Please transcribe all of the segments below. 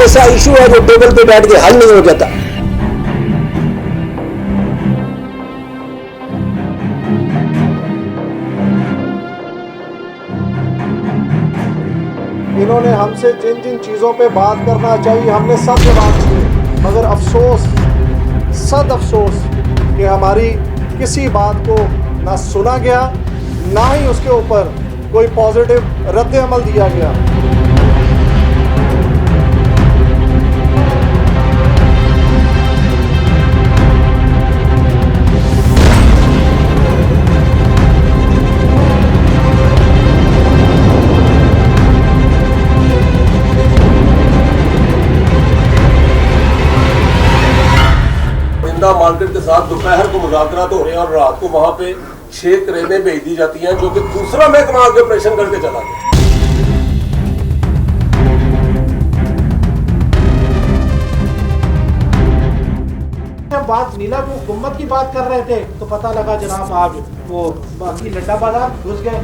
ایسا ایشو ہے جو ٹیبل پہ بیٹھ کے حل نہیں ہو جاتا. انہوں نے ہم سے جن جن چیزوں پہ بات کرنا چاہیے ہم نے سب سے بات کی، مگر افسوس، صد افسوس کہ ہماری کسی بات کو نہ سنا گیا، نہ ہی اس کے اوپر کوئی پازیٹیو رد عمل دیا گیا. مارکیٹ کے ساتھ دوپہر کو مذاکرات ہو رہے ہیں اور رات کو وہاں پہ 6 کرینے بھیج دی جاتی ہیں جو کہ دوسرا محکمہ آگے آپریشن کر کے چلا گیا. جب بات نیلا کو حکومت کی بات کر رہے تھے تو پتہ لگا جناب آج وہ باقی لڈا بازار گھس گئے.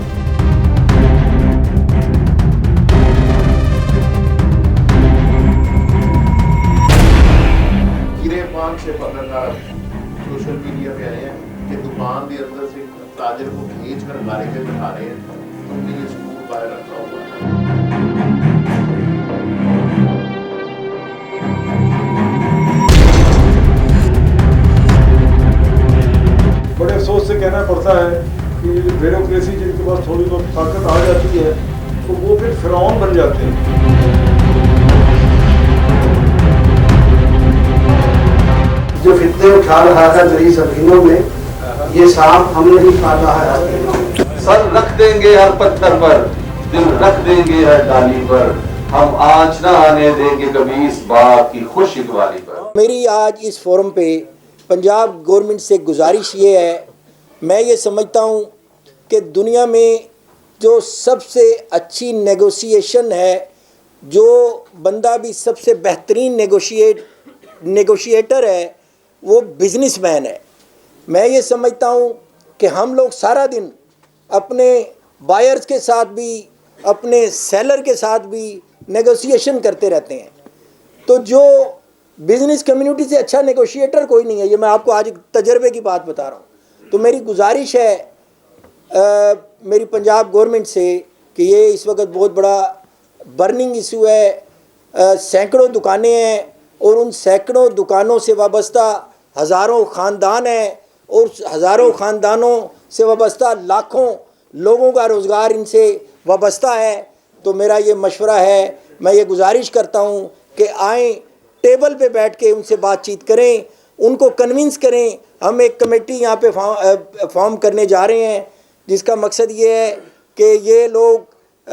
سے پترکار سوشل میڈیا پہ آئے ہیں کہ دکان کے اندر سے تاجر کو کھینچ کر گاڑی پہ بٹھا رہے ہیں، تم نے یہ اسکول باہر رکھا ہوا ہے. بڑے افسوس سے کہنا پڑتا ہے کہ بیوروکریسی جن کے پاس تھوڑی بہت طاقت آ جاتی ہے تو وہ پھر فرعون بن جاتے ہیں. جو فتنے اٹھا رہا تھا گلی زمینوں میں، یہ سانپ ہم نے بھی کاٹا ہے. سر رکھ دیں گے ہر پتھر پر، دل رکھ دیں گے ہر ڈالی پر، ہم آنچ نہ آنے دیں گے کبھی اس بات کی خوش اقبالی پر. میری آج اس فورم پہ پنجاب گورنمنٹ سے گزارش یہ ہے، میں یہ سمجھتا ہوں کہ دنیا میں جو سب سے اچھی نیگوسیشن ہے، جو بندہ بھی سب سے بہترین نیگوشیٹر ہے، وہ بزنس مین ہے. میں یہ سمجھتا ہوں کہ ہم لوگ سارا دن اپنے بائرز کے ساتھ بھی اپنے سیلر کے ساتھ بھی نیگوسیشن کرتے رہتے ہیں. تو جو بزنس کمیونٹی سے اچھا نیگوشیٹر کوئی نہیں ہے. یہ میں آپ کو آج ایک تجربے کی بات بتا رہا ہوں. تو میری گزارش ہے میری پنجاب گورنمنٹ سے کہ یہ اس وقت بہت بڑا برننگ ایشو ہے. سینکڑوں دکانیں ہیں اور ان سینکڑوں دکانوں سے وابستہ ہزاروں خاندان ہیں اور ہزاروں خاندانوں سے وابستہ لاکھوں لوگوں کا روزگار ان سے وابستہ ہے. تو میرا یہ مشورہ ہے، میں یہ گزارش کرتا ہوں کہ آئیں ٹیبل پہ بیٹھ کے ان سے بات چیت کریں، ان کو کنونس کریں. ہم ایک کمیٹی یہاں پہ فارم کرنے جا رہے ہیں جس کا مقصد یہ ہے کہ یہ لوگ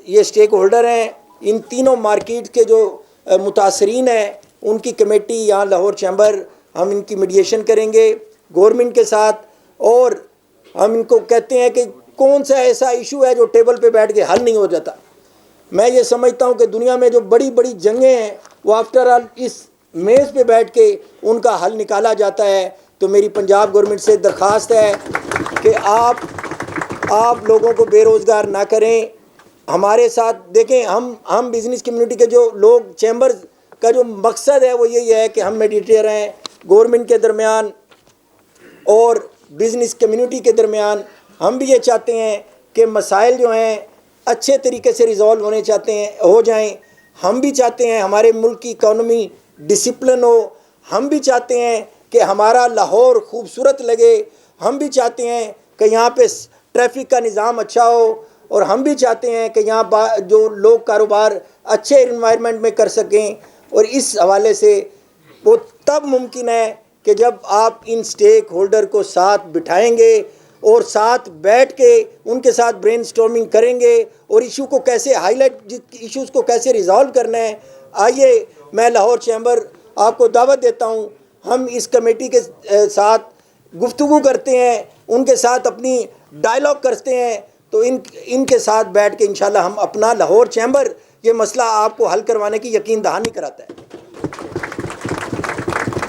یہ سٹیک ہولڈر ہیں، ان تینوں مارکیٹ کے جو متاثرین ہیں ان کی کمیٹی یہاں لاہور چیمبر، ہم ان کی میڈیشن کریں گے گورنمنٹ کے ساتھ، اور ہم ان کو کہتے ہیں کہ کون سا ایسا ایشو ہے جو ٹیبل پہ بیٹھ کے حل نہیں ہو جاتا. میں یہ سمجھتا ہوں کہ دنیا میں جو بڑی بڑی جنگیں ہیں وہ آفٹر آل اس میز پہ بیٹھ کے ان کا حل نکالا جاتا ہے. تو میری پنجاب گورنمنٹ سے درخواست ہے کہ آپ لوگوں کو بے روزگار نہ کریں. ہمارے ساتھ دیکھیں، ہم بزنس کمیونٹی کے جو لوگ چیمبر کا جو مقصد ہے وہ یہی ہے کہ ہم میڈیٹر ہیں گورنمنٹ کے درمیان اور بزنس کمیونٹی کے درمیان. ہم بھی یہ چاہتے ہیں کہ مسائل جو ہیں اچھے طریقے سے ریزالو ہو جائیں. ہم بھی چاہتے ہیں ہمارے ملک کی اکانومی ڈسپلن ہو. ہم بھی چاہتے ہیں کہ ہمارا لاہور خوبصورت لگے. ہم بھی چاہتے ہیں کہ یہاں پہ ٹریفک کا نظام اچھا ہو، اور ہم بھی چاہتے ہیں کہ یہاں جو لوگ کاروبار اچھے انوائرمنٹ میں کر سکیں. اور اس حوالے سے وہ تب ممکن ہے کہ جب آپ ان سٹیک ہولڈر کو ساتھ بٹھائیں گے اور ساتھ بیٹھ کے ان کے ساتھ برین سٹارمنگ کریں گے اور ایشو کو کیسے ہائی لائٹ، ایشوز کو کیسے ریزالو کرنا ہے. آئیے میں لاہور چیمبر آپ کو دعوت دیتا ہوں، ہم اس کمیٹی کے ساتھ گفتگو کرتے ہیں، ان کے ساتھ اپنی ڈائلاگ کرتے ہیں. تو ان کے ساتھ بیٹھ کے انشاءاللہ ہم اپنا لاہور چیمبر یہ مسئلہ آپ کو حل کروانے کی یقین دہانی کراتا ہے.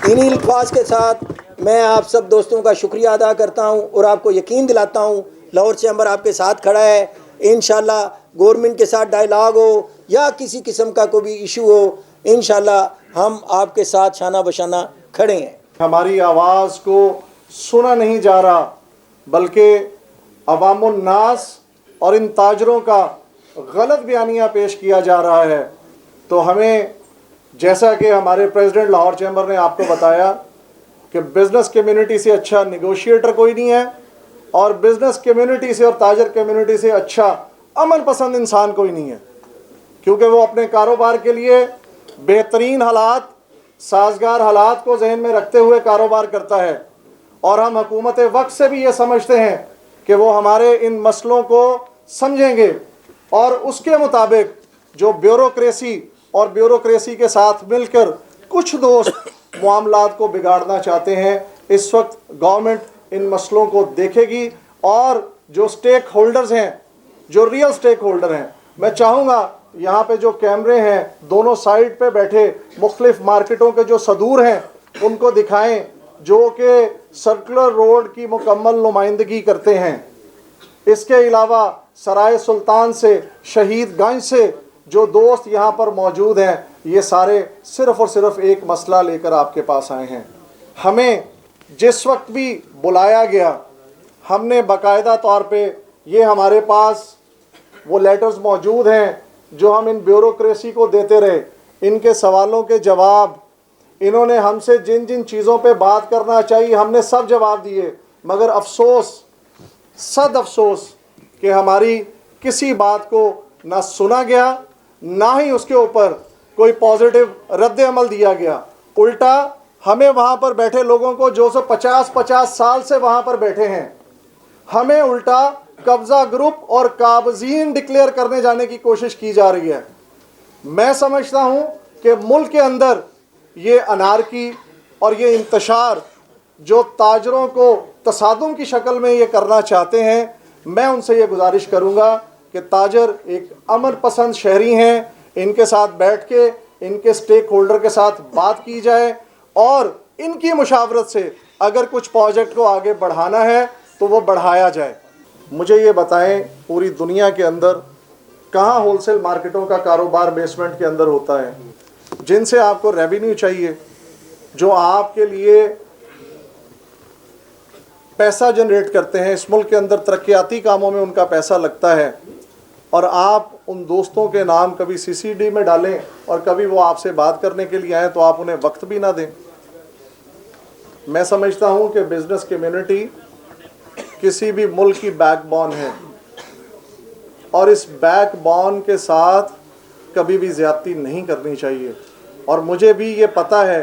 انہی الفاظ کے ساتھ میں آپ سب دوستوں کا شکریہ ادا کرتا ہوں اور آپ کو یقین دلاتا ہوں لاہور چیمبر آپ کے ساتھ کھڑا ہے. انشاءاللہ گورنمنٹ کے ساتھ ڈائلاگ ہو یا کسی قسم کا کوئی بھی ایشو ہو، इंशाल्लाह हम आपके साथ शाना बशाना खड़े हैं। हमारी आवाज़ को सुना नहीं जा रहा, बल्कि अवामुन नास और इन ताजरों का गलत बयानिया पेश किया जा रहा है। तो हमें, जैसा कि हमारे प्रेसिडेंट लाहौर चैम्बर ने आपको बताया कि बिज़नेस कम्युनिटी से अच्छा निगोशिएटर कोई नहीं है, और बिज़नेस कम्युनिटी से और ताजर कम्युनिटी से अच्छा अमन पसंद इंसान कोई नहीं है, क्योंकि वो अपने कारोबार के लिए बेहतरीन हालात, साजगार हालात को जहन में रखते हुए कारोबार करता है। और हम हुकूमत वक्त से भी ये समझते हैं कि वो हमारे इन मसलों को समझेंगे और उसके मुताबिक जो ब्यूरोक्रेसी और ब्यूरोक्रेसी के साथ मिलकर कुछ दोस्त मामलात को बिगाड़ना चाहते हैं, इस वक्त गवर्नमेंट इन मसलों को देखेगी। और जो स्टेक होल्डर्स हैं, जो रियल स्टेक होल्डर हैं, मैं चाहूँगा यहाँ पे जो कैमरे हैं दोनों साइड पे बैठे मुख्तलिफ मार्केटों के जो सदूर हैं उनको दिखाएं, जो कि सर्कुलर रोड की मुकम्मल नुमाइंदगी करते हैं। इसके अलावा सराय सुल्तान से, शहीदगंज से जो दोस्त यहाँ पर मौजूद हैं, ये सारे सिर्फ़ और सिर्फ एक मसला लेकर आपके पास आए हैं। हमें जिस वक्त भी बुलाया गया, हमने बाकायदा तौर पे, ये हमारे पास वो लेटर्स मौजूद हैं जो हम इन ब्यूरोक्रेसी को देते रहे, इनके सवालों के जवाब, इन्होंने हमसे जिन जिन चीज़ों पे बात करना चाहिए हमने सब जवाब दिए, मगर अफसोस, सद अफसोस कि हमारी किसी बात को ना सुना गया, ना ही उसके ऊपर कोई पॉजिटिव रद्द अमल दिया गया। उल्टा हमें वहाँ पर बैठे लोगों को, जो 50 साल से वहाँ पर बैठे हैं, हमें उल्टा कब्ज़ा ग्रुप और काबज़ीन डिक्लेयर करने जाने की कोशिश की जा रही है। मैं समझता हूँ कि मुल्क के अंदर ये अनारकी और ये इंतशार जो ताजरों को तसादुम की शक्ल में ये करना चाहते हैं, मैं उनसे ये गुजारिश करूँगा कि ताजर एक अमन पसंद शहरी हैं, इनके साथ बैठ के इनके स्टेक होल्डर के साथ बात की जाए और इनकी मुशावरत से अगर कुछ प्रोजेक्ट को आगे बढ़ाना है तो वो बढ़ाया जाए। मुझे ये बताएं, पूरी दुनिया के अंदर कहाँ होलसेल मार्केटों का कारोबार बेसमेंट के अंदर होता है, जिनसे आपको रेवेन्यू चाहिए, जो आपके लिए पैसा जनरेट करते हैं, इस मुल्क के अंदर तरक्याती कामों में उनका पैसा लगता है, और आप उन दोस्तों के नाम कभी CCD में डालें और कभी वो आपसे बात करने के लिए आएँ तो आप उन्हें वक्त भी ना दें। मैं समझता हूँ कि बिज़नेस कम्युनिटी किसी भी मुल्क की बैकबोन है, और इस बैकबोन के साथ कभी भी ज़्यादती नहीं करनी चाहिए। और मुझे भी ये पता है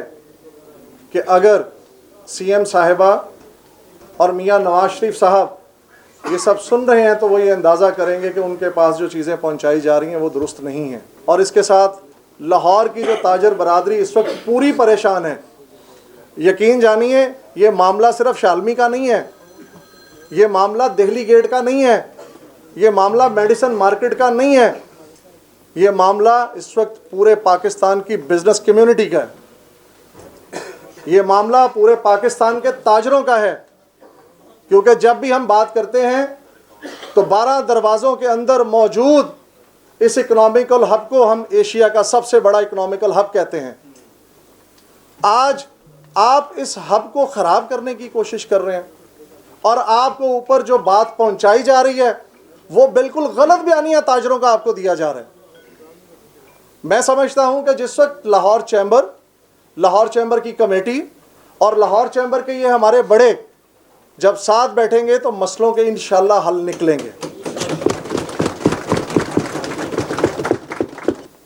कि अगर CM साहिबा और मियाँ नवाज शरीफ साहब ये सब सुन रहे हैं तो वो ये अंदाज़ा करेंगे कि उनके पास जो चीज़ें पहुंचाई जा रही हैं वो दुरुस्त नहीं हैं। और इसके साथ लाहौर की जो ताजर बरादरी इस वक्त पूरी परेशान है। यकीन जानिए, ये मामला सिर्फ शालमी का नहीं है, ये मामला दिल्ली गेट का नहीं है, ये मामला मेडिसन मार्केट का नहीं है, ये मामला इस वक्त पूरे पाकिस्तान की बिज़नेस कम्युनिटी का है, ये मामला पूरे पाकिस्तान के ताजरों का है। क्योंकि जब भी हम बात करते हैं तो 12 दरवाज़ों के अंदर मौजूद इस इकोनॉमिकल हब को हम एशिया का सबसे बड़ा इकोनॉमिकल हब कहते हैं। आज आप इस हब को ख़राब करने की कोशिश कर रहे हैं, और आपको ऊपर जो बात पहुंचाई जा रही है वो बिल्कुल गलत बयानिया ताजरों का आपको दिया जा रहा है। मैं समझता हूं कि जिस वक्त लाहौर चैम्बर की कमेटी और लाहौर चैम्बर के ये हमारे बड़े जब साथ बैठेंगे तो मसलों के इंशाल्लाह हल निकलेंगे।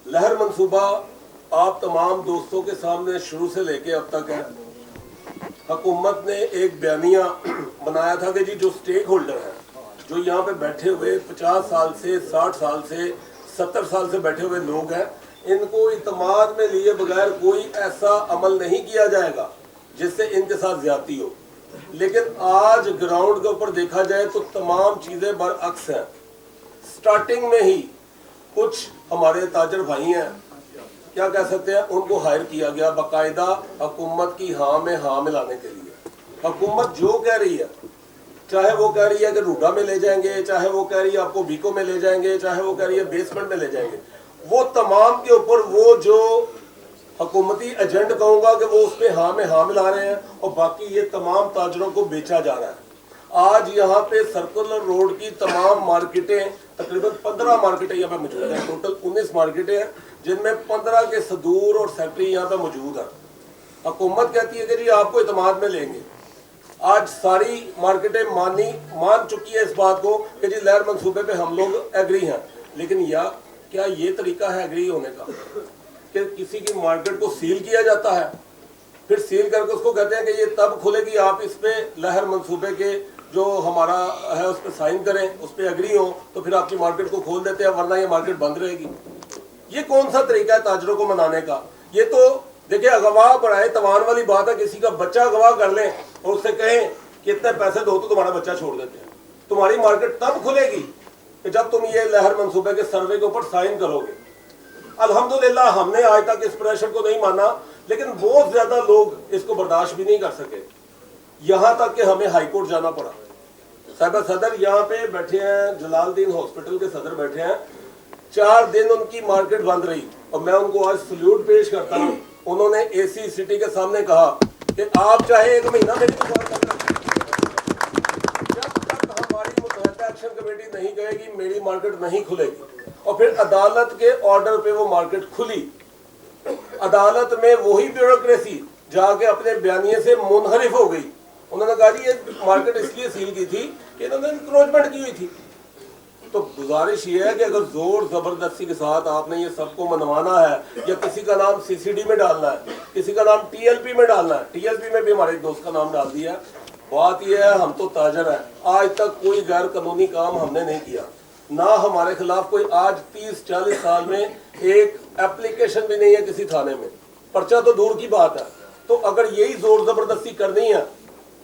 लहर मंसूबा आप तमाम दोस्तों के सामने शुरू से लेके अब तक है। हुकूमत ने एक बयानिया बनाया था कि जी जो स्टेक होल्डर हैं, जो यहाँ पे बैठे हुए 50 साल से 60 साल से 70 साल से बैठे हुए लोग हैं, इनको इत्मीनान में लिए बगैर कोई ऐसा अमल नहीं किया जाएगा जिससे इनके साथ ज्यादती हो। लेकिन आज ग्राउंड के ऊपर देखा जाए तो तमाम चीज़ें बरअक्स हैं। स्टार्टिंग में ही कुछ हमारे ताजर भाई हैं, क्या कह सकते हैं, उनको हायर किया गया बाकायदा हुकूमत की हाँ में हाँ मिलाने के लिए। हुकूमत जो कह रही है, चाहे वो कह रही है कि रूडा में ले जाएंगे, चाहे वो कह रही है आपको बीको में ले जाएंगे, चाहे वो कह रही है बेसमेंट में ले जाएंगे, वो तमाम के ऊपर वो जो हुकूमती एजेंट कहूँगा कि वो उस पर हाँ में हाँ मिला रहे हैं और बाकी ये तमाम ताजरों को बेचा जा रहा है। आज यहाँ पे सर्कुलर रोड की तमाम मार्केटें, तकरीबन 15 मार्केटें यहाँ पे मौजूद हैं। टोटल 19 मार्केटें हैं जिनमें 15 के सदूर और फैक्ट्री यहाँ पे मौजूद है। हुकूमत कहती है कि जी आपको इतमाद में लेंगे। आज सारी मार्केटें मान चुकी है इस बात को कि जी लहर मंसूबे पे हम लोग एग्री हैं, लेकिन क्या ये तरीका है एग्री होने का कि किसी की मार्केट को सील किया जाता है, फिर सील करके उसको कहते हैं कि ये तब खुलेगी आप इस पे लहर मंसूबे के जो हमारा है उस पर साइन करें, उस पर एग्री हो तो फिर आपकी मार्केट को खोल देते हैं, वरना ये मार्केट बंद रहेगी। ये कौन सा तरीका है ताजरों को मनाने का? ये तो देखिए अगवा बढ़ाए तवान वाली बात है। किसी का बच्चा अगवा कर लें और उससे कहें कि इतने पैसे दो तो तुम्हारा बच्चा छोड़ देते हैं। तुम्हारी मार्केट तब खुलेगी कि जब तुम ये लहर मंसूबे के सर्वे के ऊपर साइन करोगे। अल्हम्दुलिल्लाह हमने आज तक इस प्रेशर को नहीं माना, लेकिन बहुत ज्यादा लोग इसको बर्दाश्त भी नहीं कर सके, यहाँ तक कि हमें हाई कोर्ट जाना पड़ा। साहिब सदर यहाँ पे बैठे हैं, जलालुद्दीन हॉस्पिटल के सदर बैठे हैं, 4 दिन उनकी मार्केट बंद रही और मैं उनको आज सल्यूट पेश करता हूँ। उन्होंने एसी सिटी के सामने कहा कि आप चाहे 1 महीना मेरी दुकान बंद रखें, जब तक हमारी मुतहदा एक्शन कमेटी नहीं कहेगी मेरी मार्केट नहीं खुलेगी। और फिर अदालत के ऑर्डर पे वो मार्केट खुली। अदालत में वही ब्यूरोक्रेसी जाके अपने बयानिए से मुनहरिफ हो गई। उन्होंने कहा जी ये मार्केट इसलिए सील की थी कि इन्होंने इंक्रोचमेंट की हुई थी। तो गुजारिश ये है कि अगर जोर जबरदस्ती के साथ आपने ये सबको मनवाना है या किसी का नाम सीसीडी में डालना है, किसी का नाम टीएलपी में डालना है, टीएलपी में भी हमारे एक दोस्त का नाम डाल दिया है। बात यह है हम तो ताजर है, आज तक कोई गैर कानूनी काम हमने नहीं किया, ना हमारे खिलाफ कोई आज 30-40 साल में एक एप्लीकेशन भी नहीं है किसी थाने में, पर्चा तो दूर की बात है। तो अगर यही जोर जबरदस्ती करनी है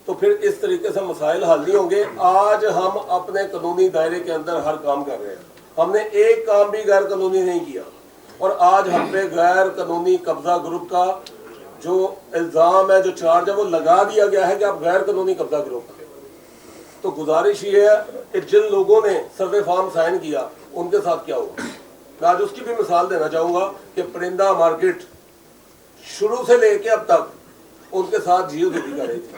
तो फिर इस तरीके से मसाइल हल नहीं होंगे। आज हम अपने कानूनी दायरे के अंदर हर काम कर रहे हैं, हमने एक काम भी गैर कानूनी नहीं किया। और आज हम पे गैर कानूनी कब्जा ग्रुप का जो इल्ज़ाम है, जो चार्ज है, वो लगा दिया गया है कि आप गैर कानूनी कब्जा ग्रुप है। तो गुजारिश ये है कि जिन लोगों ने सर्वे फॉर्म साइन किया उनके साथ क्या हुआ। मैं आज उसकी भी मिसाल देना चाहूँगा कि परिंदा मार्केट शुरू से लेके अब तक उनके साथ जीओदीदी कर रही थी,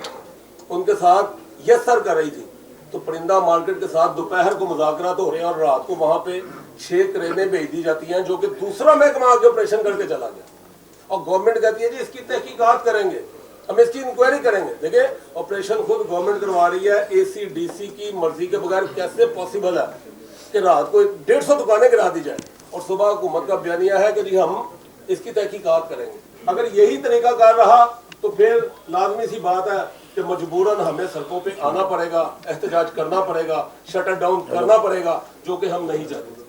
उनके साथ यस्सर कर रही थी। तो परिंदा मार्केट के साथ दोपहर को मुज़ाकरात हो रहे हैं और रात को वहाँ पे 6 क्रेनें भेज दी जाती हैं, जो कि दूसरा महकमा आगे ऑपरेशन करके चला गया। और गवर्नमेंट कहती है जी इसकी तहकीकात करेंगे, हम इसकी इंक्वायरी करेंगे। देखिए ऑपरेशन खुद गवर्नमेंट करवा रही है, एसीडीसी की मर्जी के बगैर कैसे पॉसिबल है कि रात को 150 दुकानें गिरा दी जाए और सुबह हुकूमत का बयानिया है कि जी हम इसकी तहकीकात करेंगे। अगर यही तरीका कार रहा तो फिर लाजमी सी बात है कि मजबूरन हमें सड़कों पे आना पड़ेगा, एहतजाज करना पड़ेगा, शटर डाउन करना पड़ेगा, जो कि हम नहीं चाहते।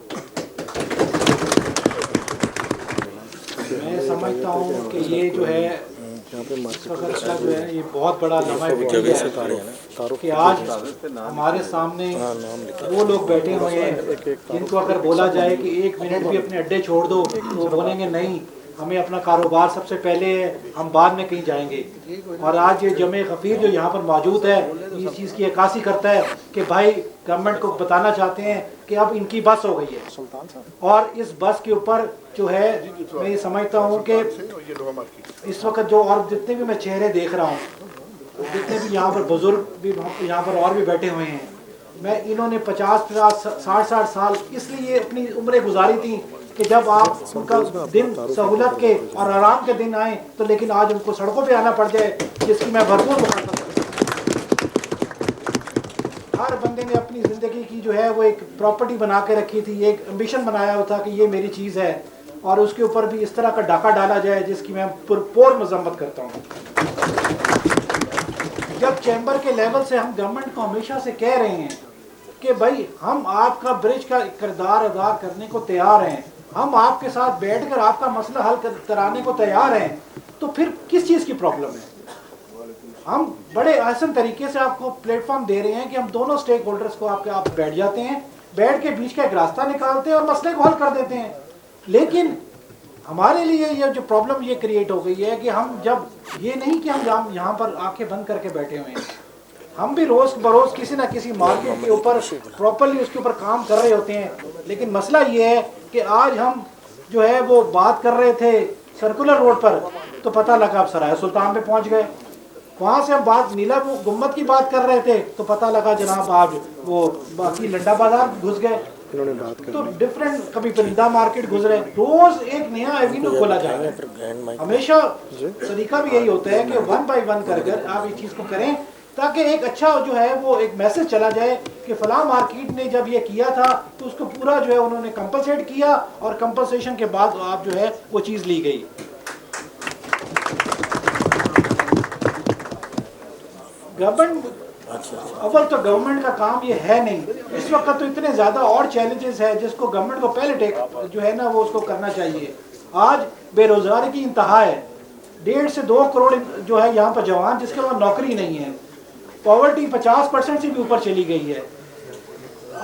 मैं समझता हूँ कि ये जो है इस वक्त का जो है ये बहुत बड़ा लम्हा है कि आज हमारे सामने वो लोग बैठे हुए हैं जिनको अगर बोला जाए कि 1 मिनट भी अपने अड्डे छोड़ दो तो बोलेंगे नहीं, हमें अपना कारोबार सबसे पहले है, हम बाद में कहीं जाएंगे। और आज ये जमे गफीर जो यहाँ पर मौजूद है इस चीज़ की अक्कासी करता है कि भाई गवर्नमेंट को बताना चाहते हैं कि अब इनकी बस हो गई है। और इस बस के ऊपर जो है मैं ये समझता हूँ कि इस वक्त जो और जितने भी मैं चेहरे देख रहा हूँ, जितने भी यहाँ पर बुजुर्ग भी यहाँ पर और भी बैठे हुए हैं, मैं इन्होंने 50-50 60-60 साल इसलिए अपनी उम्रें गुजारी थी कि जब आप उनका दिन सहूलत के और आराम के दिन आए तो, लेकिन आज उनको सड़कों पे आना पड़ जाए, जिसकी मैं भरपूर मुखालफत करता हूं। हर बंदे ने अपनी ज़िंदगी की जो है वो एक प्रॉपर्टी बना के रखी थी, एक एम्बिशन बनाया हुआ था कि ये मेरी चीज़ है, और उसके ऊपर भी इस तरह का डाका डाला जाए जिसकी मैं पुरपोर मजम्मत करता हूँ। जब चैम्बर के लेवल से हम गवर्नमेंट को हमेशा से कह रहे हैं कि भाई हम आपका ब्रिज का किरदार अदा करने को तैयार हैं, हम आपके साथ बैठकर आपका मसला हल कराने को तैयार हैं, तो फिर किस चीज़ की प्रॉब्लम है? हम बड़े आसान तरीके से आपको प्लेटफॉर्म दे रहे हैं कि हम दोनों स्टेक होल्डर्स को आप बैठ जाते हैं, बैठ के बीच का एक रास्ता निकालते हैं और मसले को हल कर देते हैं। लेकिन हमारे लिए ये जो प्रॉब्लम ये क्रिएट हो गई है कि हम जब ये नहीं कि हम यहाँ पर आंखें बंद करके बैठे हुए हैं, हम भी रोज़ बरोज़ किसी ना किसी मार्केट के ऊपर प्रॉपरली उसके ऊपर काम कर रहे होते हैं। लेकिन मसला ये है कि आज हम जो है वो बात कर रहे थे सर्कुलर रोड पर, तो पता लगा आप सराय सुल्तान पे पहुंच गए। वहाँ से हम बात नीला गुम्बद की बात कर रहे थे तो पता लगा जनाब आज वो बाकी लंडा बाजार घुस गए। तो डिफरेंट, कभी परिंदा मार्केट गुजरे, रोज एक नया एवेन्यू खोला जा रहा है। हमेशा तरीका भी यही होता है कि 1 बाय 1 कर आप इस चीज़ को करें ताकि एक अच्छा जो है वो एक मैसेज चला जाए कि फलां मार्केट ने जब ये किया था तो उसको पूरा जो है उन्होंने कंपनसेट किया और कंपनसेशन के बाद आप जो है वो चीज़ ली गई। गवर्नमेंट अव्वल तो गवर्नमेंट का काम ये है नहीं, इस वक्त तो इतने ज़्यादा और चैलेंजेस है जिसको गवर्नमेंट को पहले टेक जो है ना वो उसको करना चाहिए। आज बेरोज़गारी की इंतहा है, 1.5 से 2 करोड़ जो है यहाँ पर जवान जिसके पास नौकरी नहीं है। पॉवर्टी 50% से भी ऊपर चली गई है।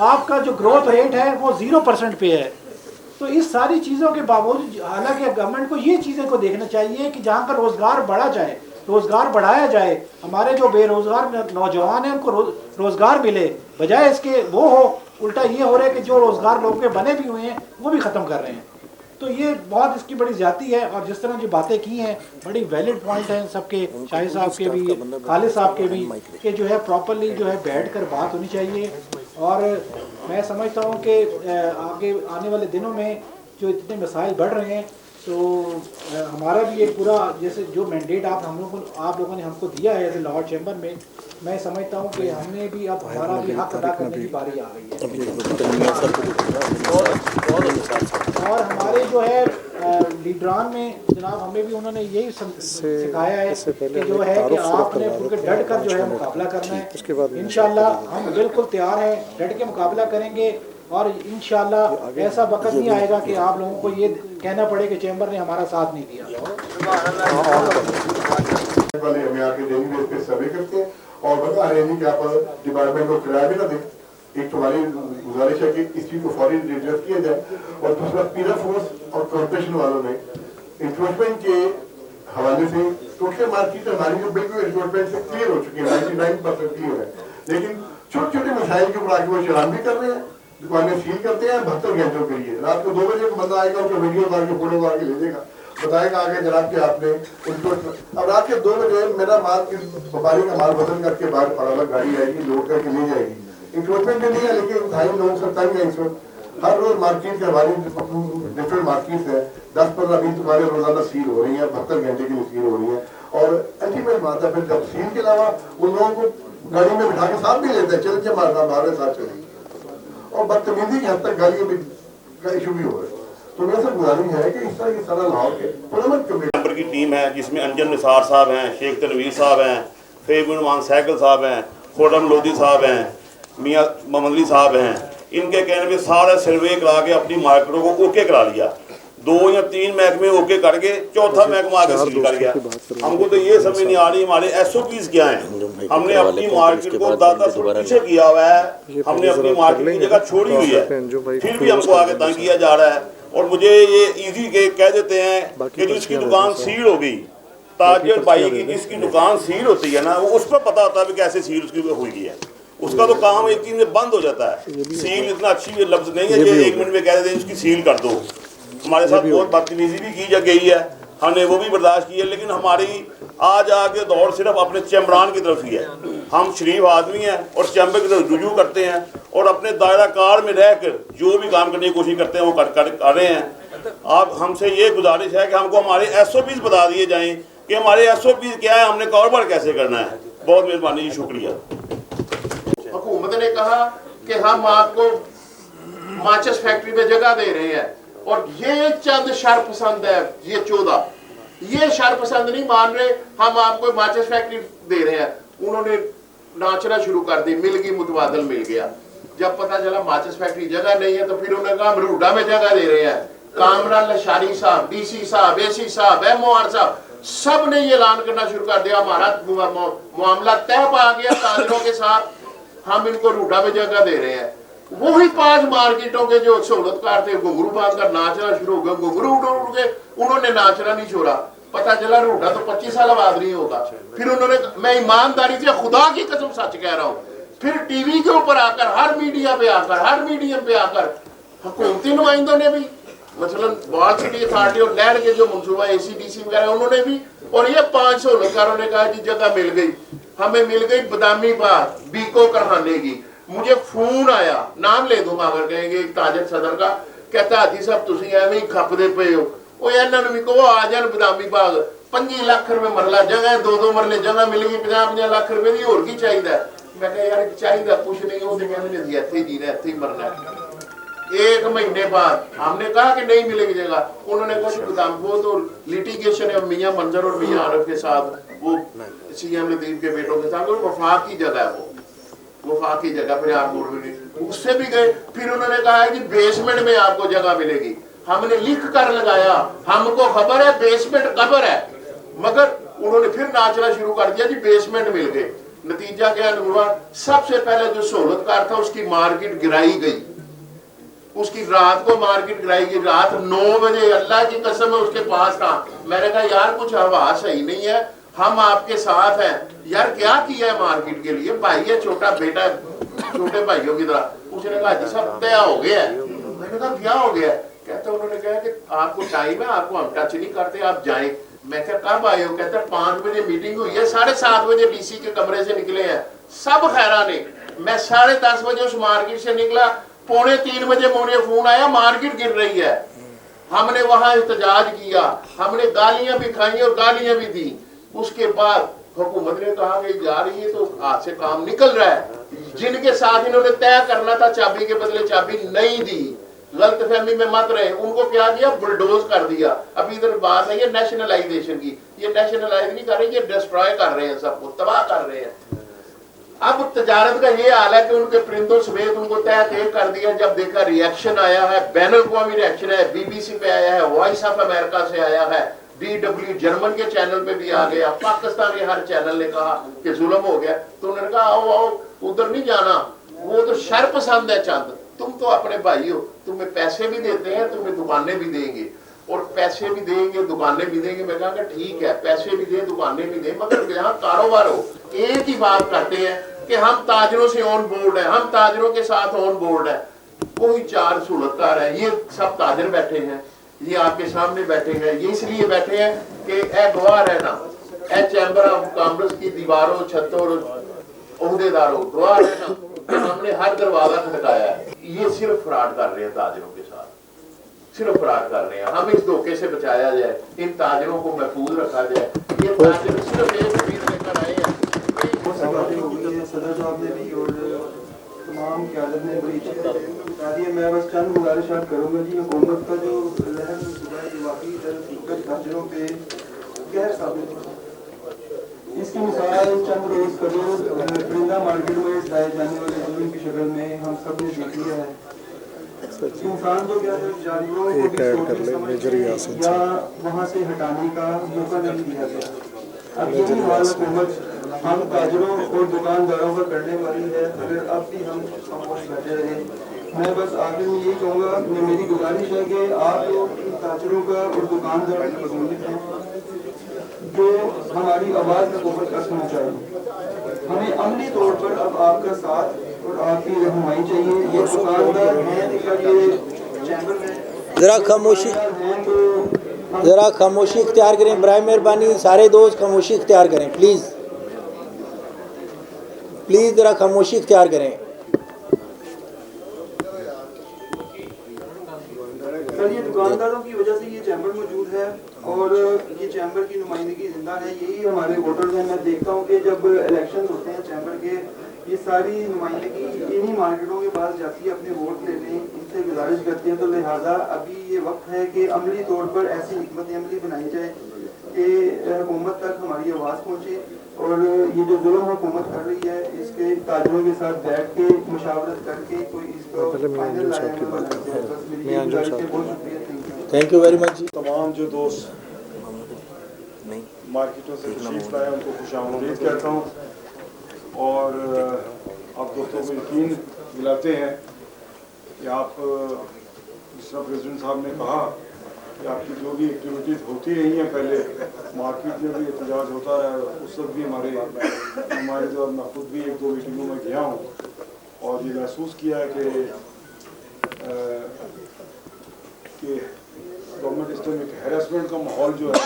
आपका जो ग्रोथ रेट है वो 0% पे है। तो इस सारी चीज़ों के बावजूद हालांकि गवर्नमेंट को ये चीज़ें को देखना चाहिए कि जहाँ पर रोज़गार बढ़ा जाए, रोज़गार बढ़ाया जाए, हमारे जो बेरोज़गार नौजवान हैं उनको रोज़गार मिले, बजाय इसके वो हो उल्टा ये हो रहा है कि जो रोज़गार लोगों के बने भी हुए हैं वो भी ख़त्म कर रहे हैं। तो ये बहुत इसकी बड़ी ज़्यादती है। और जिस तरह जो बातें की हैं बड़ी वैलिड पॉइंट हैं सबके, शाहिद साहब के भी, खालिद साहब के भी, कि जो है प्रॉपरली जो है बैठ कर बात होनी चाहिए। और मैं समझता हूँ कि आगे आने वाले दिनों में जो इतने मसाइल बढ़ रहे हैं तो हमारा भी एक पूरा जैसे जो मैंडेट आप लोगों ने हमको दिया है एज ए लाहौर चैम्बर में, मैं समझता हूँ कि हमने भी अब हमारा भी हक अदा करने की बारी आ गई है। और हमारे जो है लीडरान में जनाब हमें भी उन्होंने यही सिखाया है कि जो है कि आपने पूरे डट कर जो है मुकाबला करना है। इंशाल्लाह हम बिल्कुल तैयार हैं, डट के मुकाबला करेंगे और इंशाल्लाह ऐसा वक्त नहीं आएगा कि आप लोगों को ये कहना पड़े कि चैम्बर ने हमारा साथ नहीं दिया। वाले हमें आके डेली बेस पे सर्वे करते हैं और बता रहे हैं कि आप डिपार्टमेंट को किराया भी ना दें। एक तुम्हारी गुजारिश है कि इस चीज को फौरी रिड्रेस किया जाए। और दूसरा पीरा फोर्स और कॉर्पोरेशन वालों ने इंक्रोचमेंट के हवाले से टोटल मार्केट हमारी जो बिल्कुल इंक्रोचमेंट से क्लियर हो चुकी है, 99% क्लियर है, लेकिन छोटे छोटे मसाइल के ऊपर आके वो चलान भी कर रहे हैं, दुकानें सील करते हैं 72 घंटों के लिए। रात को 2 बजे बंदा आएगा, उसको वीडियो उतार के फोटो उतार के ले लेगा, बताएगा आगे जनाब कि आपने उनको। अब रात के 2 बजे मेरा माल व्यापारी का माल बदल करके बाहर पड़ा हुआ गाड़ी आएगी, लोड करके ले जाएगी। इंक्रोचमेंट नहीं है लेकिन ढाई लोगों से तंग है इस वक्त। हर रोज मार्केट के हमारी डिफरेंट मार्केट है, 10-15-20 दुकानें रोजाना सील हो रही है, 72 घंटे के लिए सील हो रही है। और अल्टीमेट बात है फिर जब सील के अलावा उन लोगों को गाड़ी में बिठा के साथ भी लेते हैं, चल के मारना हमारे साथ चलेगी और बदतमीजी की हद तक गाड़ियों का इशू भी हो रहा है। तो मेरे से गुजारिश है कि इस तरह की सलाह लाओ के नंबर की टीम है जिसमें अंजन निसार साहब हैं, शेख तनवीर साहब हैं, फेबुलमान सैकल साहब हैं, खोडम लोधी साहब हैं, मियाँ मोहम्मद साहब हैं। इनके कहने में सारा सर्वे करा के अपनी मार्केटों को ओके करा लिया। 2 या 3 महकमे ओके करके चौथा महकमा आगे सील कर गया। हमको तो ये समझ नहीं आ रही हमारे SOPs क्या हैं। हमने अपनी मार्केट को 10 फुट पीछे किया हुआ है, हमने अपनी मार्केट की जगह छोड़ी हुई है, फिर भी हमको आगे तंग किया जा रहा है। और मुझे ये इजी के कह देते हैं कि जिसकी दुकान सील हो गई, ताजिर भाई की जिसकी दुकान सील होती है ना, वो उस पर पता होता है कि कैसे सील उसकी हुई है। उसका तो काम एक चीज में बंद हो जाता है। सील इतना अच्छी लफ्ज नहीं है कि 1 मिनट में कह देते हैं इसकी सील कर दो। हमारे साथ बहुत बदतमीजी भी की जा गई है, हमने वो भी बर्दाश्त की है, लेकिन हमारी आज आगे दौड़ सिर्फ अपने चैम्बरान की तरफ ही है। हम शरीफ आदमी हैं और चैम्बर की तरफ रुजू करते हैं और अपने दायरा कार में रहकर जो भी काम करने की कोशिश करते हैं वो कर रहे हैं। आप हमसे ये गुजारिश है कि हमको हमारे SOPs बता दिए जाएं कि हमारे SOPs क्या है, हमने कारोबार कैसे करना है। बहुत मेहरबानी जी, शुक्रिया। हुकूमत ने कहा कि हम आपको माचिस फैक्ट्री में जगह दे रहे हैं और ये चंद शरपसंद है, ये 14 ये शरपसंद नहीं मान रहे, हम आपको माचिस फैक्ट्री दे रहे हैं। उन्होंने नाचना शुरू कर दी, मिल गई मुतबादल मिल गया। जब पता चला माचिस फैक्ट्री जगह नहीं है तो फिर उन्होंने कहा हम रूडा में जगह दे रहे हैं। कामरान लशारी साहब, DC साहब, AC साहब, MOR साहब, सब ने ये ऐलान करना शुरू कर दिया हमारा मामला तय पा गया ताजरों के साथ, हम इनको रूडा में जगह दे रहे हैं। वही 5 मार्केटों के जो सहूलतकार थे घुंघरू बांध कर नाचना शुरू हो गए, घुंघरू उड़ के उन्होंने नाचना नहीं छोड़ा। पता चला रूडा तो 25 साल बाद नहीं होगा। फिर उन्होंने, मैं ईमानदारी से खुदा की कसम सच कह रहा हूँ, फिर टीवी के ऊपर आकर हर मीडिया पे आकर हर मीडियम पे आकर हुकूमती नुमाइंदों ने भी मसलन वाल सिटी अथॉरिटी और लहर के जो मनसूबा ACDC वगैरह उन्होंने भी, और ये 5 सहूलतकारों ने कहा जी जगह मिल गई, हमें मिल गई बदामी बाग बीको करहाने की। मुझे फोन आया, नाम ले दूंगा अगर कहेंगे, एक ताजर सदर का, कहता हाजी साहब तुसी एवं ही खपदे पे हो, इन्होंने भी कहो आ जान बदामी बाग, 25 लाख रुपए मरला जगह, 2-2 मरले जगह मिलेगी, 50-50 लाख रुपए की, होर की चाहिए। मैं कहा यार चाहिए कुछ नहीं, वो कहने इत्थे ही जीना, इत्थे ही मरना है। 1 महीने बाद हमने कहा कि नहीं मिलेगी जगह, उन्होंने कहा बदाम वो तो लिटिगेशन है मियां मंजर और मियां आरिफ के साथ, वो CM लतीफ के बेटों के साथ, वफाक की जगह है, वो वफाक की जगह, फिर आप बोल रहे उससे भी गए। फिर उन्होंने कहा कि बेसमेंट में आपको जगह मिलेगी, हमने लिख कर लगाया, हमको खबर है बेसमेंट कबर है, मगर उन्होंने फिर नाचना शुरू कर दिया जी बेसमेंट मिल गए। नतीजा क्या हुआ, सबसे पहले जो सहूलतकार था उसकी मार्केट गिराई गई, उसकी रात को मार्केट गिराई गई, रात 9 बजे, अल्लाह की कसम है उसके पास था। मैंने कहा यार कुछ हवा सही नहीं है, हम आपके साथ हैं यार, क्या किया है मार्केट के लिए, भाई है छोटा बेटा छोटे भाइयों की तरह। उसने कहा जी सब तय हो गया है। मैंने कहा क्या हो गया? कहते उन्होंने कहा कि आपको टाइम है, आपको हम टच नहीं करते, आप जाएं। मैं क्या कब आए हो? कहते 5 बजे मीटिंग हुई है, 7:30 बजे DC के कमरे से निकले हैं सब खैराने। मैं 10:30 बजे उस मार्केट से निकला, 2:45 बजे मुझे फोन आया मार्केट गिर रही है। हमने वहां एहतजाज किया, हमने गालियां भी खाई और गालियां भी दी। उसके बाद हुकूमत ने कहा कि यार ये तो हाथ से काम निकल रहा है। जिनके साथ इन्होंने तय करना था चाबी के बदले चाबी नहीं दी, गलत फहमी में मत रहे, उनको क्या किया, बुलडोज कर दिया। अभी इधर बात है ये नेशनलाइजेशन की, ये नेशनलाइज नहीं कर रहे, ये डिस्ट्रॉय कर रहे हैं, सबको तबाह कर रहे हैं। अब तजारत का ये हाल है कि उनके परिंदों समेत उनको तय कर दिया। जब देखा रिएक्शन आया है, बैन अवी रिएक्शन है, BBC पे आया है, वॉइस ऑफ अमेरिका से आया है, DW जर्मन के चैनल पे भी आ गया, पाकिस्तान के हर चैनल ने कहा कि जुल्म हो गया। तो उन्होंने कहा आओ आओ उधर नहीं जाना, वो तो शर पसंद है चंद, तुम तो अपने भाई हो, तुम्हें पैसे भी देते हैं, तुम्हें दुकानें भी देंगे, और पैसे भी देंगे दुकानें भी देंगे। मैं कहा ठीक है पैसे भी दे दुकानें भी दे, मगर यहाँ कारोबार हो। एक ही बात करते हैं कि हम ताजरों से ऑन बोर्ड है, हम ताजरों के साथ ऑन बोर्ड है। कोई 4 सहूलतकार है, ये सब ताजर बैठे हैं, ये आपके सामने बैठे हैं, ये इसलिए बैठे हैं कि ए गवाह रहना, ए चैम्बर ऑफ कॉमर्स की दीवारों छतों ओहदेदारों गवाह रहना, हमने हर दरवाजा खटकाया है। ये सिर्फ फ्रॉड कर रहे हैं ताजरों के साथ, सिर्फ फ्रॉड कर रहे हैं। हम इस धोखे से बचाया जाए, इन ताजरों को महफूज रखा जाए। ये ताजर सिर्फ एक तस्वीर लेकर आए हैं। सदर साहब ने भी और तमाम क़यादत ने बड़ी अच्छी बता दी है। मैं बस चंद गुजारिशात करूँगा जी। हुकूमत का जो लहर सुबह वाकई ताजरों पे गैर साबित है, इसकी मिसाल चंद रोज़ कबल परिंदा मार्केट में लाए जाने वाले जुल्म की शक्ल में हम सब ने देखी है। इंसान जो क्या है जानवरों को भी सोचने समझने या वहाँ से हटाने का मौका नहीं दिया गया। अब यही हाल हुकूमत हम ताजरों और दुकानदारों का करने वाली है, अगर अब भी हम खामोश बैठे रहे। मैं बस आखिर में यही कहूँगा, मेरी गुजारिश है कि आप लोग ताजरों का और दुकानदारों की मजबूत हैं जो हमारी आवाज़ हुकूमत तक पहुँचाए। हमें अमली तौर पर अब आपका साथ और आपकी रहनुमाई चाहिए। ये दुकानदार हैं या ये चैम्बर में ज़रा खामोशी इख्तियार करें, बराए मेहरबानी सारे दोस्त खामोशी इख्तियार करें प्लीज़, प्लीज़ ज़रा खामोशी इख्तियार करें। सर ये दुकानदारों की वजह से ये चैम्बर मौजूद है और ये चैम्बर की नुमाइंदगी जिंदा है, यही हमारे वोटर्स हैं। मैं देखता हूँ कि जब इलेक्शन होते हैं चैम्बर के, ये सारी नुमाइंदगी इन्हीं मार्केटों के पास जाती है अपने वोट लेने, इनसे गुजारिश करते हैं। तो लिहाजा अभी ये वक्त है कि अमली तौर पर ऐसी हिकमत अमली बनाई जाए कि हुकूमत तक हमारी आवाज़ पहुँचे और ये जो जुल्म हुकूमत कर रही है इसके ताजरों के साथ बैठ के मुशावरत करके कोई इसको फाइनल लाया। थैंक यू वेरी मच जी। तमाम जो दोस्त मार्केटों से तशरीफ लाए उनको खुशामदीद कहता हूँ और आप दोस्तों को यकीन दिलाते हैं कि आप जिस तरह प्रेसिडेंट साहब ने कहा कि आपकी जो भी एक्टिविटीज़ होती रही हैं, पहले मार्केट में भी एहतजाज होता रहा, उस वक्त भी हमारे और मैं खुद भी 1-2 मीटिंगों में गया हूँ और ये महसूस किया है कि गवर्नमेंट इस टाइम एक हैरेसमेंट का माहौल जो है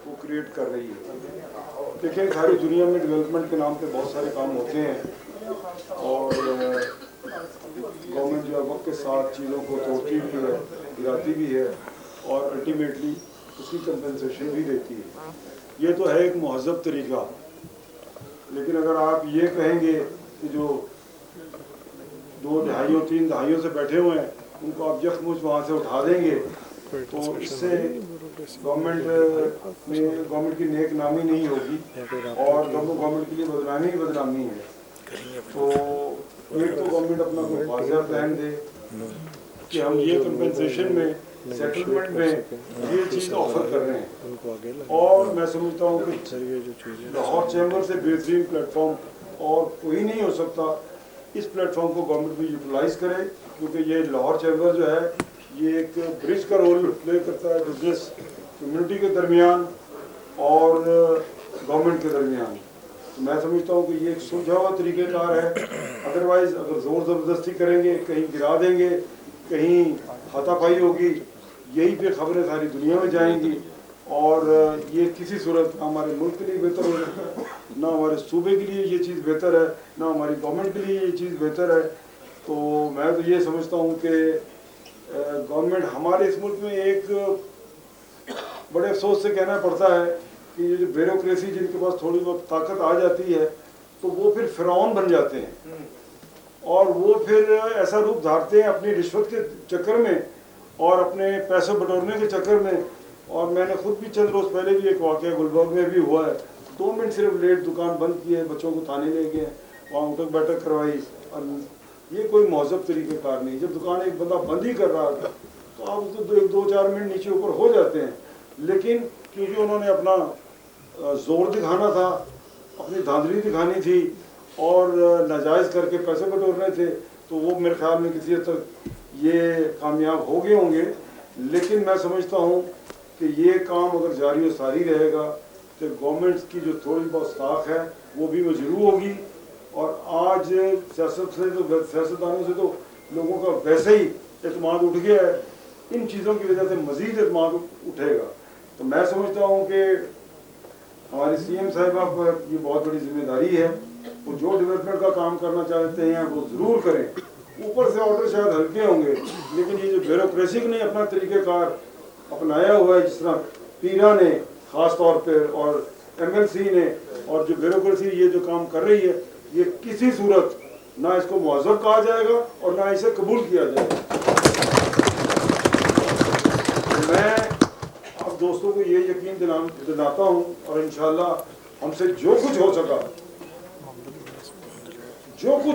वो क्रिएट कर रही है। देखिए सारी दुनिया में डेवलपमेंट के नाम पे बहुत सारे काम होते हैं और गवर्नमेंट जो है वक्त के साथ चीज़ों को तोड़ती भी है, गिराती भी है और अल्टीमेटली उसकी कंपनसेशन भी देती है। ये तो है एक महज़ब तरीका, लेकिन अगर आप ये कहेंगे कि जो 2 दहाइयों 3 दहाइयों से बैठे हुए हैं उनको आप यकमुश्त वहाँ से उठा देंगे तो इससे गवर्नमेंट की नेक नामी नहीं होगी और गवर्नमेंट के लिए बदनामी ही बदनामी है। तो एक तो गवर्नमेंट अपना कोई वाज़ेह प्लान दे कि हम ये कंपनसेशन में सेटलमेंट में ये चीज़ ऑफर कर रहे हैं। और मैं समझता हूँ कि लाहौर चैम्बर से बेहतरीन प्लेटफॉर्म और कोई नहीं हो सकता। इस प्लेटफॉर्म को गवर्नमेंट भी यूटिलाइज़ करे, क्योंकि ये लाहौर चैम्बर जो है ये एक ब्रिज का रोल प्ले करता है बिजनेस कम्युनिटी के दरमियान और गवर्नमेंट के दरमियान। तो मैं समझता हूँ कि ये एक सुलझा हुआ तरीक़ेकार है। अदरवाइज़ अगर ज़ोर ज़बरदस्ती करेंगे, कहीं गिरा देंगे, कहीं हाथापाई होगी, यही पे खबरें सारी दुनिया में जाएंगी और ये किसी सूरत ना हमारे मुल्क के लिए बेहतर हो, ना हमारे सूबे के लिए ये चीज़ बेहतर है, ना हमारी गवर्नमेंट के लिए ये चीज़ बेहतर है। तो मैं तो ये समझता हूँ कि गवर्नमेंट हमारे इस मुल्क में एक बड़े अफसोस से कहना पड़ता है कि ये जो ब्यूरोक्रेसी जिनके पास थोड़ी बहुत ताकत आ जाती है तो वो फिर फ़िरौन बन जाते हैं और वो फिर ऐसा रूप धारते हैं अपनी रिश्वत के चक्कर में और अपने पैसे बटोरने के चक्कर में। और मैंने खुद भी चंद रोज़ पहले भी एक वाक़या गुलबर्ग में भी हुआ है, 2 मिनट सिर्फ लेट दुकान बंद की है, बच्चों को थाने ले गए, वहाँ उठक बैठक करवाई। और ये कोई महज़ब तरीक़ेकार नहीं। जब दुकान एक बंदा बंद ही कर रहा था तो आप उसको 2-4 मिनट नीचे ऊपर हो जाते हैं, लेकिन क्योंकि उन्होंने अपना ज़ोर दिखाना था, अपनी धांधली दिखानी थी और नाजायज़ करके पैसे बटोरने थे, तो वो मेरे ख्याल में किसी हद तक ये कामयाब हो गए होंगे। लेकिन मैं समझता हूँ कि ये काम अगर जारी और सारी रहेगा तो गवर्नमेंट की जो थोड़ी बहुत साख है वो भी मजरू होगी। और आज सियासतदानों से तो लोगों का वैसे ही एतमाद उठ गया है, इन चीज़ों की वजह से मज़ीद एतमाद उठेगा। तो मैं समझता हूँ कि हमारी CM साहिबा पर ये बहुत बड़ी जिम्मेदारी है, वो जो डेवलपमेंट का काम करना चाहते हैं वो ज़रूर करें। ऊपर से ऑर्डर शायद हल्के होंगे, लेकिन ये जो ब्यूरोक्रेसी ने अपना तरीक़ेकार अपनाया हुआ है, जिस तरह पीरा ने ख़ास तौर पर और MLC ने, और जो ब्यूरोक्रेसी ये जो काम कर रही है, ये किसी सूरत ना इसको मुअज़्ज़ब कहा जाएगा और ना इसे कबूल किया जाएगा। मैं आप दोस्तों को ये यकीन दिलाता हूँ और इंशाअल्लाह हमसे जो कुछ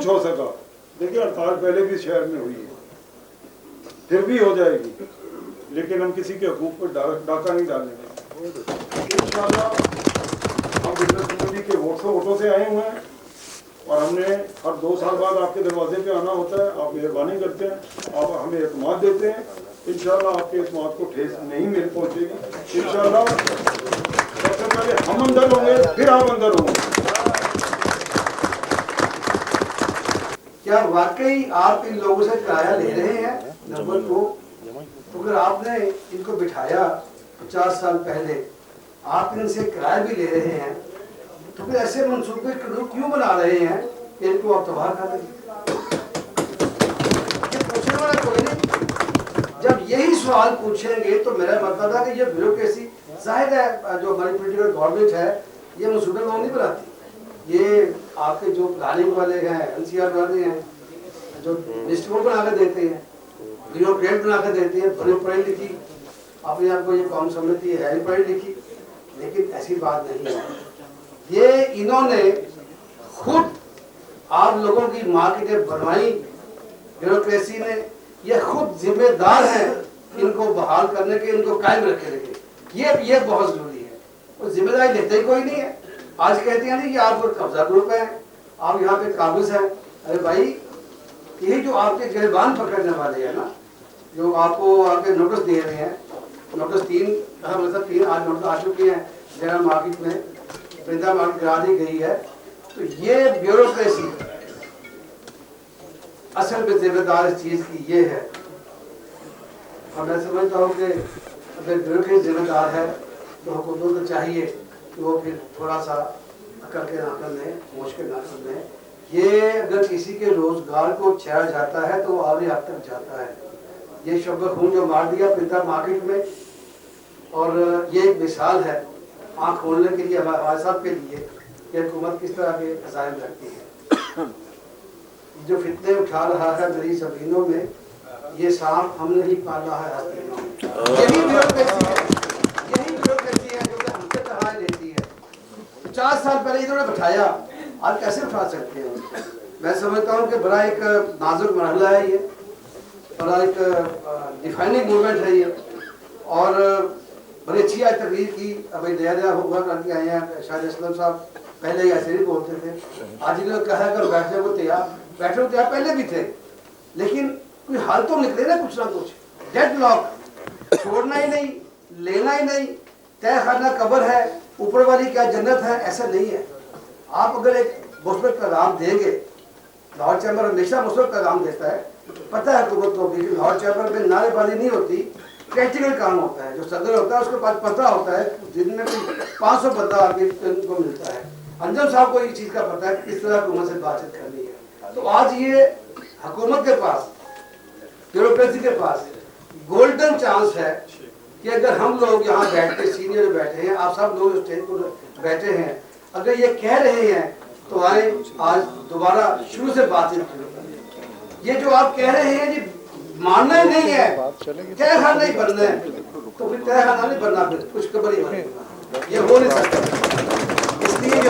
हो सका, देखिए हड़ताल पहले भी शहर में हुई है, फिर भी हो जाएगी, लेकिन हम किसी के हकूक़ पर डाका नहीं डालेंगे। इंशाअल्लाह हम बिजनेस कम्युनिटी के वोटों से आए हुए हैं और हमने हर 2 साल बाद आपके दरवाजे पे आना होता है। आप मेहरबानी करते हैं, आप हमें एतमाद देते हैं। इंशाअल्लाह आपके एतमाद को ठेस नहीं मिल पहुँचेगी। इंशाअल्लाह सबसे पहले हम अंदर होंगे, फिर आप अंदर होंगे। क्या वाकई आप इन लोगों से किराया ले रहे हैं? नंबर 2, तो अगर आपने इनको बिठाया 50 साल पहले, आप इनसे किराया भी ले रहे हैं, तो फिर ऐसे मंसूबे क्यों बना रहे हैं कि इनको आप तबाह कर दें? ये पूछने वाला कोई नहीं। जब यही सवाल पूछेंगे तो मेरा मतलब है कि ये ब्यूरोक्रेसी, जाहिर है जो हमारी पॉलिटिकल गवर्नमेंट है ये मंसूबे वो नहीं बनाती। ये आपके जो प्लानिंग वाले हैं, NCR वाले हैं, जो लिस्ट को बना कर देते हैं, ब्यूरोक्रेट बना कर देते हैं, पढ़ी लिखी अपने आप को ये कौन समझती है पढ़ी लिखी, लेकिन ऐसी बात नहीं है। ये इन्होंने खुद आप लोगों की मार्केटें बनवाई ब्यूरोक्रेसी ने, ये खुद जिम्मेदार हैं इनको बहाल करने के, इनको कायम रखने के। ये बहुत जरूरी है, और जिम्मेदारी लेते ही कोई नहीं है। आज कहते हैं कि आप कब्जा ग्रुप है, आप यहाँ पे काबूज हैं। अरे भाई, यही जो आपके गिरबान पकड़ने वाले हैं ना, जो आपको आपके नोटिस दे रहे हैं, नोटिस 3 मतलब 3 आज नोटिस आ चुके हैं जनरल मार्केट में, परिंदा मार्केट करा दी गई है। तो ये ब्यूरोक्रेसी असल में जिम्मेदार इस चीज़ की ये है। और मैं समझता हूँ कि अगर ब्यूरोक्रेसी जिम्मेदार है तो हुकूमत को चाहिए कि वो फिर थोड़ा सा अकल के नाकल लें, होश के नाकल लें। ये अगर किसी के रोजगार को छेड़ा जाता है तो वो आगे हद तक जाता है। ये शब्द खून जो मार दिया प्रिंटर मार्केट में, और ये एक मिसाल है आँख खोलने के लिए हमारे साहब के लिए कि हुकूमत किस तरह के अज़ाइम रखती है। जो फितने उठा रहा है मेरी ज़मीनों में, ये सांप हमने ही पाला है हस्तियों में। यही ब्यूरोक्रेसी है, यही ब्यूरोक्रेसी है जो कि हमसे तनख्वाहें लेती है। 50 साल पहले इन्होंने बैठाया, आज कैसे उठा सकते हैं? मैं समझता हूँ कि बड़ा एक नाजुक मरहला है ये, बड़ा एक डिफाइनिंग मूवमेंट है ये, और बड़ी अच्छी आज तकरीर की। अभी नया नया होगा करके आए हैं, शायद असलम साहब पहले ही ऐसे ही बोलते थे, आज इन्होंने कहा अगर बैठने को तैयार पहले भी थे, लेकिन कोई हाल तो निकले ना कुछ, डेड लॉक, छोड़ना ही नहीं, लेना ही नहीं, तय खाना कब्र है, ऊपर वाली क्या जन्नत है, ऐसा नहीं है। आप अगर एक मुस्बत पैगाम देंगे, लाहौर चैम्बर हमेशा मुस्बत पैगाम देता है, पता है हुकूमत को कि लाहौर चैम्बर में नारेबाजी नहीं होती, प्रैक्टिकल काम होता है। जो सदर होता है उसके पास पता होता है, दिन में 500 बंदा आगे उनको मिलता है। अंजम साहब को इस चीज़ का पता है कि किस तरह हुकूमत से बातचीत करनी है। तो आज ये हुकूमत के पास, ब्यूरोक्रेसी के पास गोल्डन चांस है कि अगर हम लोग यहाँ बैठे, सीनियर बैठे हैं, आप सब लोग स्टेज पर बैठे हैं, अगर ये कह रहे हैं तो आए आज दोबारा शुरू से बातचीत करें। ये जो आप कह रहे हैं ये मानना ही नहीं है, तय खाना नहीं बनना है, तो फिर तय खाना नहीं बनना, फिर कुछ कबर ही बनना, ये हो नहीं सकता। इसलिए ये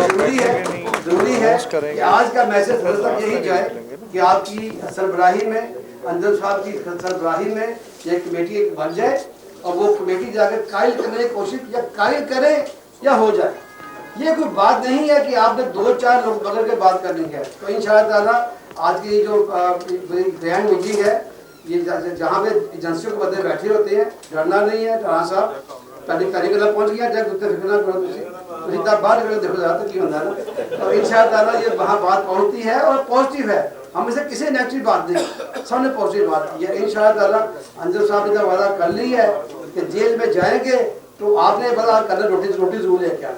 जरूरी है कि आज का मैसेज हर तक यही जाए कि आपकी सरबराही में, अंजम साहब की सरबराही में ये कमेटी बन जाए, और वो कमेटी जाकर कायल करने की कोशिश, या कायल करे या हो जाए। ये कोई बात नहीं है कि आपने 2-4 लोग बगल के बात करनी है। तो इंशाअल्लाह ताला आज की जो ग्रैंड मीटिंग है, ये जहाँ पे एजेंसियों के बंदे बैठे होते हैं, डरना नहीं है। जहाँ साहब पहले तरीके पहुँच गया, जब उत्तर फिरना करो तो जितना बात करो देखो ज़्यादा तो क्यों होता है ना। तो इंशाअल्लाह ताला ये वहाँ बात पहुँचती है और पॉजिटिव है, हम इसे किसी नेगेटिव बात नहीं, सबने पॉजिटिव बात की है। इंशाअल्लाह ताला अंजम साहब ने वादा कर ली है कि जेल में जाएंगे तो आपने बता करना रोटी जरूर है क्या।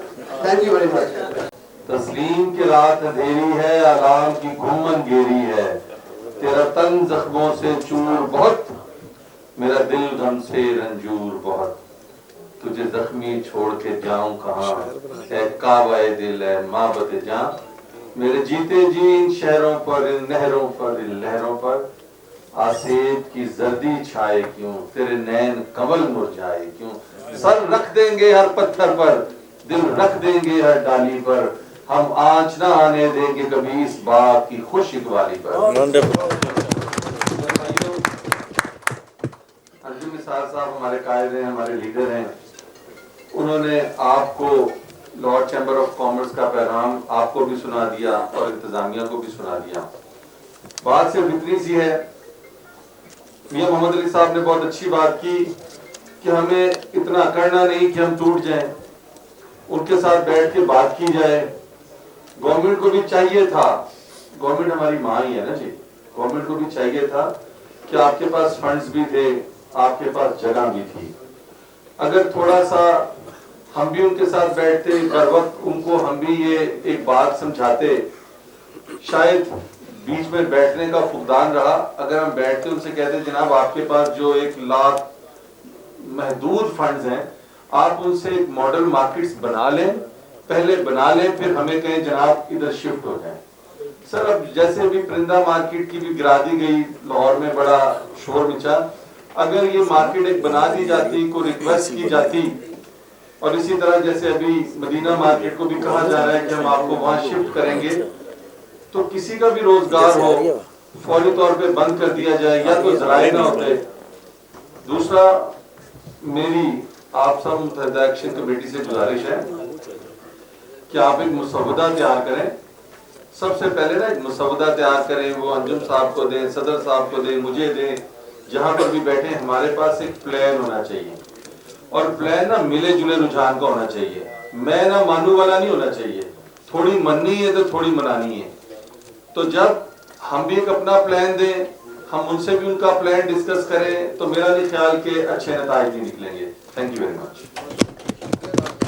Thank you very much. तस्लीम की रात अंधेरी है, आलाम की घुमन गेरी है, तेरा तन जख्मों से चूर बहुत, मेरा दिल गम से रंजूर बहुत, तुझे जख्मी छोड़ के जाऊं कहाँ, ऐ कावाए दिल है माबत जां, मेरे जीते जी इन शहरों पर, इन नहरों पर, इन लहरों पर आसेब की जर्दी छाए क्यों, तेरे नैन कमल मुरझाए क्यों, सर रख देंगे हर पत्थर पर, दिल रख देंगे हर डाली पर, हम आँच ना आने देंगे कभी इस बाग की खुश इकबाली पर। अंजुम निसार साहब हमारे कायद हैं, हमारे लीडर हैं, उन्होंने आपको लाहौर चैम्बर ऑफ कॉमर्स का पैगाम आपको भी सुना दिया और इंतजामिया को भी सुना दिया। बात सिर्फ इतनी सी है, मियां मोहम्मद अली साहब ने बहुत अच्छी बात की कि हमें इतना करना नहीं कि हम टूट जाएं, उनके साथ बैठ के बात की जाए। गवर्नमेंट को भी चाहिए था, गवर्नमेंट हमारी माँ ही है ना जी, गवर्नमेंट को भी चाहिए था कि आपके पास फंड्स भी थे, आपके पास जगह भी थी, अगर थोड़ा सा हम भी उनके साथ बैठते, हर वक्त उनको हम भी ये एक बात समझाते, शायद बीच में बैठने का फुकदान रहा। अगर हम बैठते उनसे कहते जनाब आपके पास जो 1 लाख महदूद फंड्स हैं, आप उनसे एक मॉडल मार्केट्स बना लें, पहले बना लें, फिर हमें कहें जनाब इधर शिफ्ट हो जाएं। सर अब जैसे भी परिंदा मार्केट की भी गिरा दी गई, लाहौर में बड़ा शोर मचा, अगर ये मार्केट एक बना दी जाती, को रिक्वेस्ट की जाती, और इसी तरह जैसे अभी मदीना मार्केट को भी कहा जा रहा है कि हम आपको वहां शिफ्ट करेंगे, तो किसी का भी रोजगार हो फौरी तौर पे बंद कर दिया जाए, या तो जराए ना होते। दूसरा, मेरी आप सब मुत्तहिदा एक्शन कमेटी से गुजारिश है कि आप एक मुसवदा तैयार करें। सबसे पहले ना एक मुसवदा तैयार करें, वो अंजुम साहब को दें, सदर साहब को दें, मुझे दें, जहां पर भी बैठे हमारे पास एक प्लान होना चाहिए, और प्लान ना मिले जुले रुझान का होना चाहिए, मैं ना मानू वाला नहीं होना चाहिए, थोड़ी मननी है तो थोड़ी मनानी है। तो जब हम भी एक अपना प्लान दें, ہم ان سے بھی ان کا پلان ڈسکس کریں تو میرا نہیں خیال کہ اچھے نتائج نہیں نکلیں گے. Thank you very much.